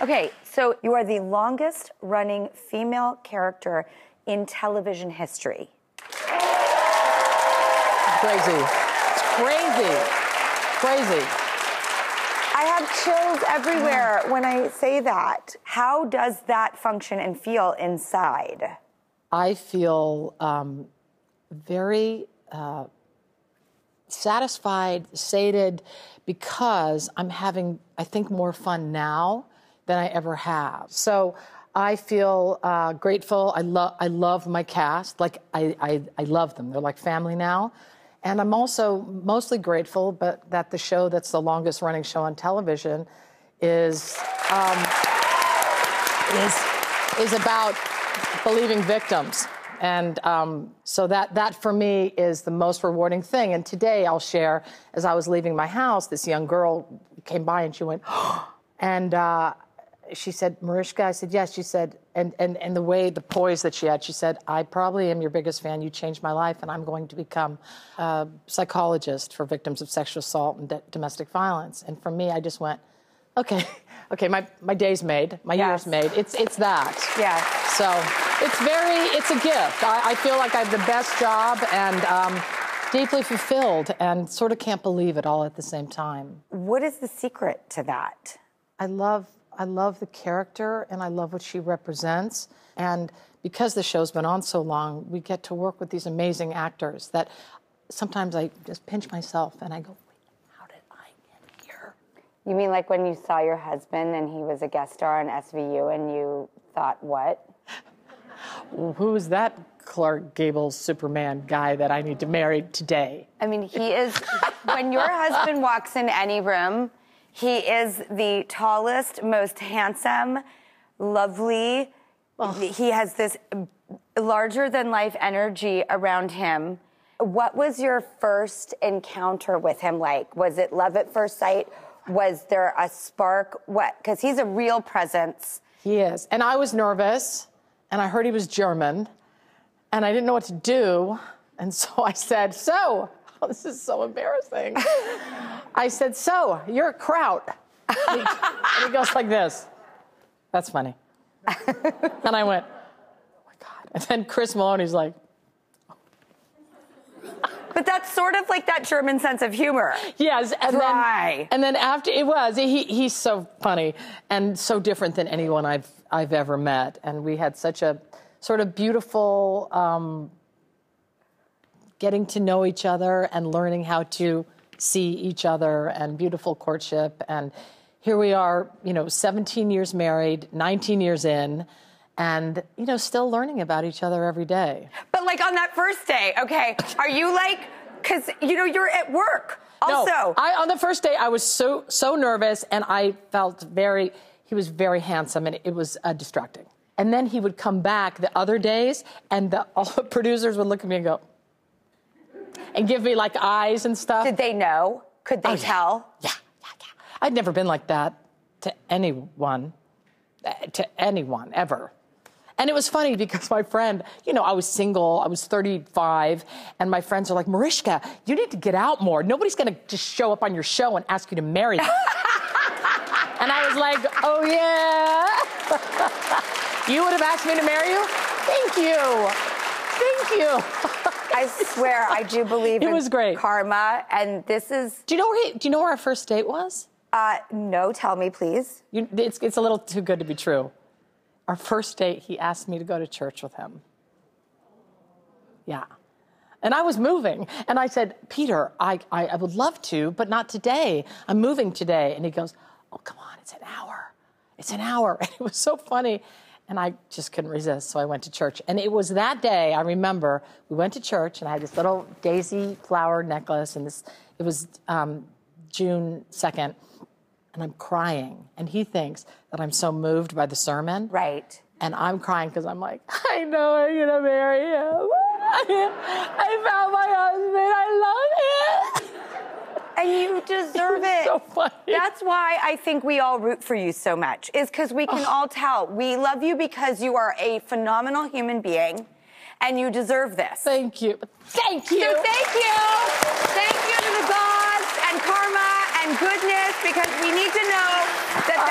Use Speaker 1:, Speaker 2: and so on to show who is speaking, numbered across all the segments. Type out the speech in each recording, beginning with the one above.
Speaker 1: Okay, so you are the longest running female character in television history.
Speaker 2: Crazy. It's crazy. Crazy.
Speaker 1: I have chills everywhere when I say that. How does that function and feel inside?
Speaker 2: I feel very satisfied, sated, because I'm having, I think, more fun now than I ever have. So I feel grateful. I love my cast. Like, I love them. They're like family now. And I'm also mostly grateful that the show that's the longest running show on television is about believing victims. And so that for me is the most rewarding thing. And today I'll share, as I was leaving my house, this young girl came by and she went, and she said, Mariska? I said, yes. She said, and the way, the poise that she had, she said, I probably am your biggest fan. You changed my life, and I'm going to become a psychologist for victims of sexual assault and domestic violence. And for me, I just went, okay, my day's made, my year's made. It's that.
Speaker 1: Yeah.
Speaker 2: So it's a gift. I feel like I have the best job and deeply fulfilled and sort of can't believe it all at the same time.
Speaker 1: What is the secret to that?
Speaker 2: I love the character, and I love what she represents. And because the show's been on so long, we get to work with these amazing actors that sometimes I just pinch myself and I go, wait, how did I get here?
Speaker 1: You mean like when you saw your husband and he was a guest star on SVU and you thought, what?
Speaker 2: Who's that Clark Gable Superman guy that I need to marry today?
Speaker 1: I mean, he is, when your husband walks in any room, he is the tallest, most handsome, lovely. Oh. He has this larger-than-life energy around him. What was your first encounter with him like? Was it love at first sight? Was there a spark? What? Because he's a real presence.
Speaker 2: He is. And I was nervous, and I heard he was German, and I didn't know what to do. And so I said, oh, this is so embarrassing. I said, so, you're a kraut. And he goes like this. That's funny. And I went, oh my God. And then Chris Maloney's like.
Speaker 1: But that's sort of like that German sense of humor.
Speaker 2: Yes. And
Speaker 1: dry.
Speaker 2: Then after, he's so funny and so different than anyone I've ever met. And we had such a sort of beautiful getting to know each other and learning how to see each other, and beautiful courtship. And here we are, 17 years married, 19 years in, and, still learning about each other every day.
Speaker 1: But like on that first day, okay, are you like, because, you're at work also.
Speaker 2: No, on the first day, I was so nervous, and I felt he was very handsome, and it was distracting. And then he would come back the other days, and all the producers would look at me and go, and give me like eyes and stuff.
Speaker 1: Did they know? Could they tell?
Speaker 2: Yeah. I'd never been like that to anyone ever. And it was funny because my friend, I was single, I was 35, and my friends are like, Mariska, you need to get out more. Nobody's gonna just show up on your show and ask you to marry them. And I was like, oh yeah? You would have asked me to marry you? Thank you. Thank you.
Speaker 1: I swear, I do believe
Speaker 2: it was great.
Speaker 1: Karma, and this is.
Speaker 2: Do you know where our first date was?
Speaker 1: No, tell me, please.
Speaker 2: It's a little too good to be true. Our first date, he asked me to go to church with him. Yeah. And I was moving, and I said, Peter, I would love to, but not today. I'm moving today. And he goes, oh, come on, it's an hour. It's an hour. And it was so funny. And I just couldn't resist, so I went to church. And it was that day, I remember, we went to church, and I had this little daisy flower necklace, and it was June 2nd, and I'm crying. And he thinks that I'm so moved by the sermon.
Speaker 1: Right.
Speaker 2: And I'm crying because I'm like, I know I'm going to marry him. I found my husband. I love him.
Speaker 1: And you deserve it.
Speaker 2: So funny.
Speaker 1: That's why I think we all root for you so much, is because we can all tell. We love you because you are a phenomenal human being, and you deserve this.
Speaker 2: Thank you. Thank you.
Speaker 1: So thank you. Thank you to the gods and karma and goodness, because we need to know that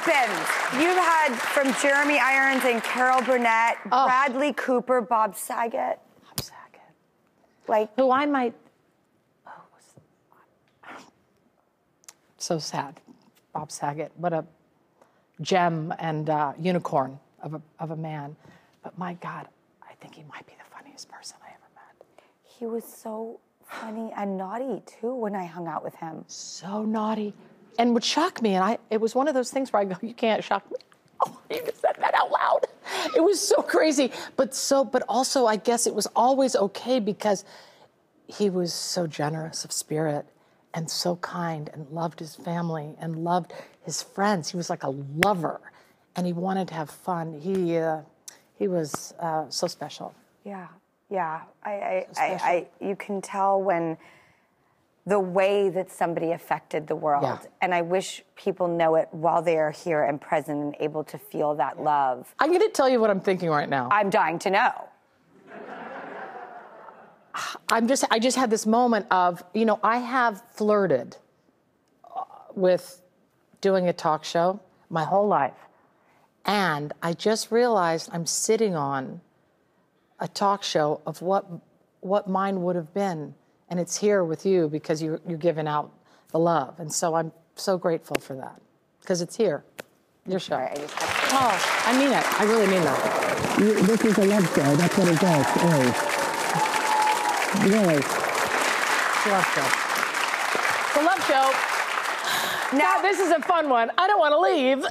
Speaker 1: husbands. You've had from Jeremy Irons and Carol Burnett, Bradley Cooper, Bob Saget.
Speaker 2: Bob Saget.
Speaker 1: Like,
Speaker 2: who I might. So sad. Bob Saget. What a gem and unicorn of a man. But my God, I think he might be the funniest person I ever met.
Speaker 1: He was so funny and naughty, too, when I hung out with him.
Speaker 2: So naughty. And would shock me, and it was one of those things where I go, you can't shock me. Oh, you just said that out loud. It was so crazy, but also I guess it was always okay because he was so generous of spirit and so kind and loved his family and loved his friends. He was like a lover, and he wanted to have fun. He was so special.
Speaker 1: Yeah, yeah. You can tell when the way that somebody affected the world.
Speaker 2: Yeah.
Speaker 1: And I wish people know it while they are here and present and able to feel that love.
Speaker 2: I'm going to tell you what I'm thinking right now.
Speaker 1: I'm dying to know.
Speaker 2: I just had this moment of, I have flirted with doing a talk show my whole life. And I just realized I'm sitting on a talk show of what mine would have been. And it's here with you because you're giving out the love. And so I'm so grateful for that because it's here, your show.
Speaker 1: Sorry,
Speaker 2: I mean it. I really mean that.
Speaker 3: This is a love show. That's what it does. Really.
Speaker 2: It's a love show. It's a love show. Now, this is a fun one. I don't want to leave.